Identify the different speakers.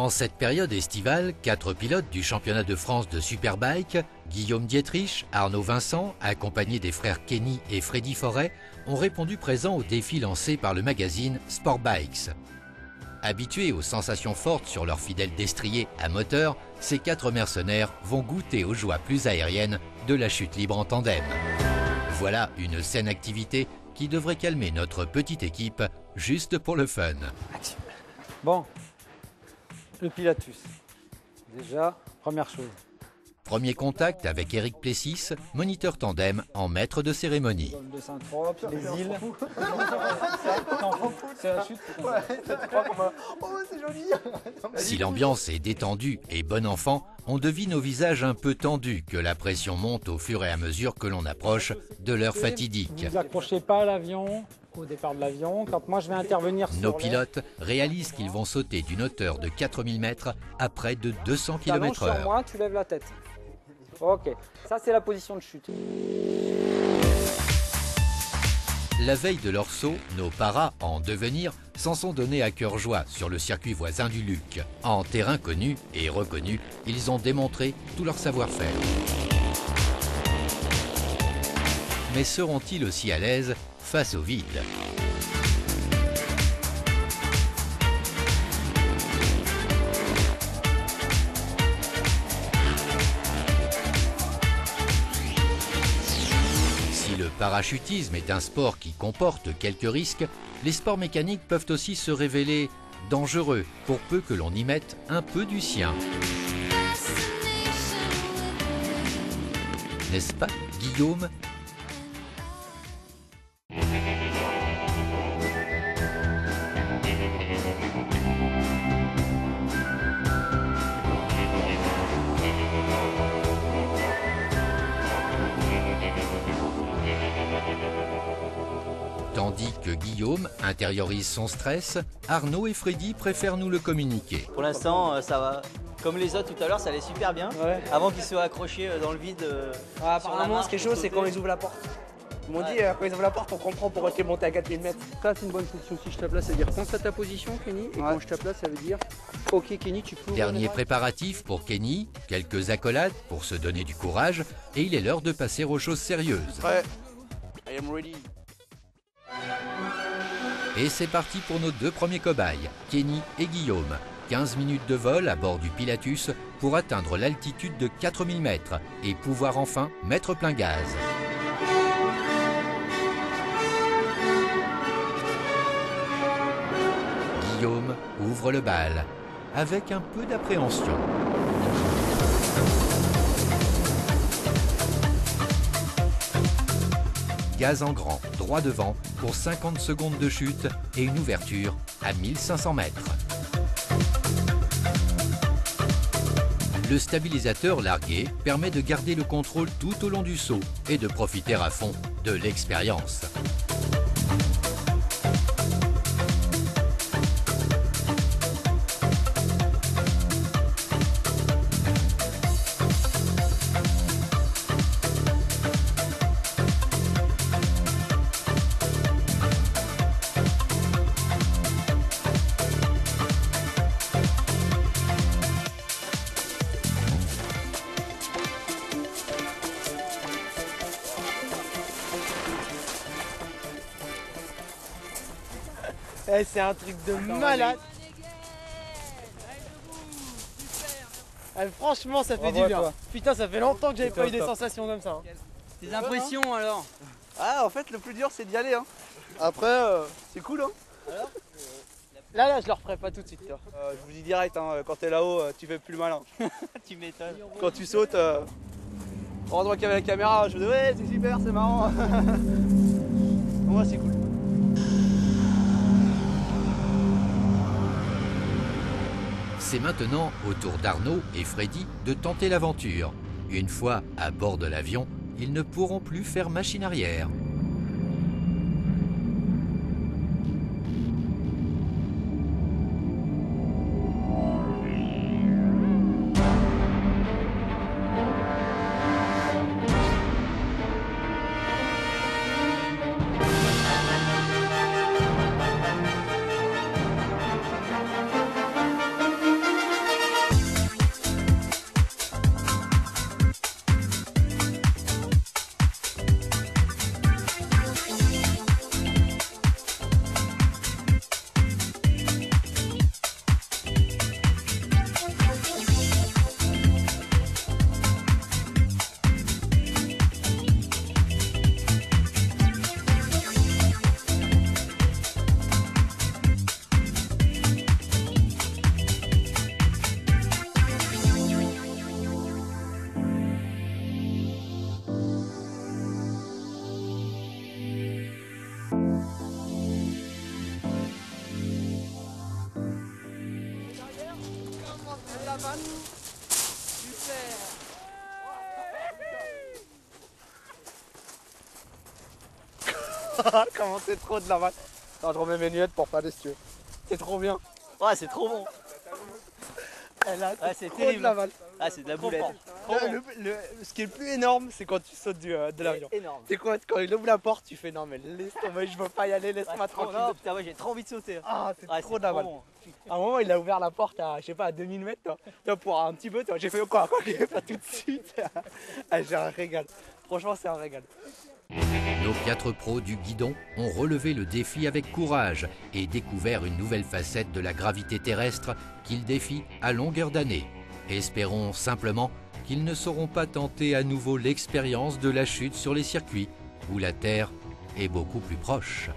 Speaker 1: En cette période estivale, 4 pilotes du championnat de France de Superbike, Guillaume Dietrich, Arnaud Vincent, accompagnés des frères Kenny et Freddy Forret, ont répondu présent au défi lancé par le magazine Sport Bikes. Habitués aux sensations fortes sur leur fidèle destrier à moteur, ces 4 mercenaires vont goûter aux joies plus aériennes de la chute libre en tandem. Voilà une saine activité qui devrait calmer notre petite équipe juste pour le fun.
Speaker 2: Action. Bon, le Pilatus. Déjà, première chose.
Speaker 1: Premier contact avec Eric Plessis, moniteur tandem en maître de cérémonie.
Speaker 2: Les îles. C'est la chute.
Speaker 3: C'est joli.
Speaker 1: Si l'ambiance est détendue et bon enfant, on devine au visage un peu tendu que la pression monte au fur et à mesure que l'on approche de l'heure fatidique.
Speaker 2: Vous accrochez pas à l'avion au départ de l'avion. Quand moi je vais intervenir sur
Speaker 1: Nos pilotes réalisent qu'ils vont sauter d'une hauteur de 4000 mètres à près de 200 km/h.
Speaker 2: Sur moi, tu lèves la tête. Ok, ça c'est la position de chute.
Speaker 1: La veille de leur saut, nos paras en devenir s'en sont donnés à cœur joie sur le circuit voisin du Luc. En terrain connu et reconnu, ils ont démontré tout leur savoir-faire. Mais seront-ils aussi à l'aise face au vide ? Le parachutisme est un sport qui comporte quelques risques, les sports mécaniques peuvent aussi se révéler dangereux pour peu que l'on y mette un peu du sien. N'est-ce pas, Guillaume ? Tandis que Guillaume intériorise son stress, Arnaud et Freddy préfèrent nous le communiquer.
Speaker 4: Pour l'instant, ça va. Comme les autres tout à l'heure, ça allait super bien.
Speaker 5: Ouais.
Speaker 4: Avant qu'ils soient accrochés dans le vide.
Speaker 5: Apparemment, ce qui est chaud, c'est quand ils ouvrent la porte. Ils m'ont dit, quand ils ouvrent la porte, on comprend pourquoi tu es monté à 4000 mètres.
Speaker 6: Ça, c'est une bonne fonction. Si je tape là, ça veut dire pense à ta position, Kenny. Et quand je tape là, ça veut dire ok, Kenny, tu peux.
Speaker 1: Dernier préparatif pour Kenny, quelques accolades pour se donner du courage, et il est l'heure de passer aux choses sérieuses.
Speaker 5: Ouais. I am ready.
Speaker 1: Et c'est parti pour nos 2 premiers cobayes, Kenny et Guillaume. 15 minutes de vol à bord du Pilatus pour atteindre l'altitude de 4000 mètres et pouvoir enfin mettre plein gaz. Guillaume ouvre le bal, avec un peu d'appréhension. Gaz en grand, droit devant, pour 50 secondes de chute et une ouverture à 1500 mètres. Le stabilisateur largué permet de garder le contrôle tout au long du saut et de profiter à fond de l'expérience.
Speaker 5: Eh, c'est un truc de malade. Eh, franchement, ça fait du bien. Putain, ça fait longtemps que j'avais pas eu des sensations comme ça. Hein.
Speaker 4: Tes impressions alors?
Speaker 5: Ah, en fait, le plus dur, c'est d'y aller. Hein. Après, c'est cool. Hein. Alors là, je le referai pas tout de suite. Je vous dis direct, hein, quand t'es là-haut, tu fais plus le malin.
Speaker 4: Tu m'étonnes.
Speaker 5: Quand tu sautes, pendant qu'il y avait la caméra, je me dis ouais, c'est super, c'est marrant. Moi, c'est cool.
Speaker 1: C'est maintenant au tour d'Arnaud et Freddy de tenter l'aventure. Une fois à bord de l'avion, ils ne pourront plus faire machine arrière.
Speaker 5: Stéphane. Super. Comment c'est trop de la balle. Attends, je remets mes lunettes pour pas les tuer. C'est trop bien.
Speaker 4: Ouais, c'est trop bon.
Speaker 5: Elle a
Speaker 4: c'est
Speaker 5: trop
Speaker 4: terrible.
Speaker 5: de la balle.
Speaker 4: Ah, c'est de la boulette.
Speaker 5: Ce qui est le plus énorme, c'est quand tu sautes de l'avion.
Speaker 4: Énorme.
Speaker 5: C'est quoi, quand il ouvre la porte, tu fais non mais laisse tomber, je veux pas y aller, laisse-moi tranquille.
Speaker 4: Non, putain, ouais, j'ai trop envie de sauter.
Speaker 5: Ah, c'est
Speaker 4: Ouais,
Speaker 5: trop de la balle.
Speaker 4: bon.
Speaker 5: À un moment, il a ouvert la porte à, je sais pas, à 2000 mètres, toi, pour un petit peu, toi. J'ai fait quoi pas tout de suite. Ah, j'ai un régal. Franchement, c'est un régal.
Speaker 1: Nos 4 pros du guidon ont relevé le défi avec courage et découvert une nouvelle facette de la gravité terrestre qu'ils défient à longueur d'année. Espérons simplement qu'ils ne sauront pas tenter à nouveau l'expérience de la chute sur les circuits où la Terre est beaucoup plus proche.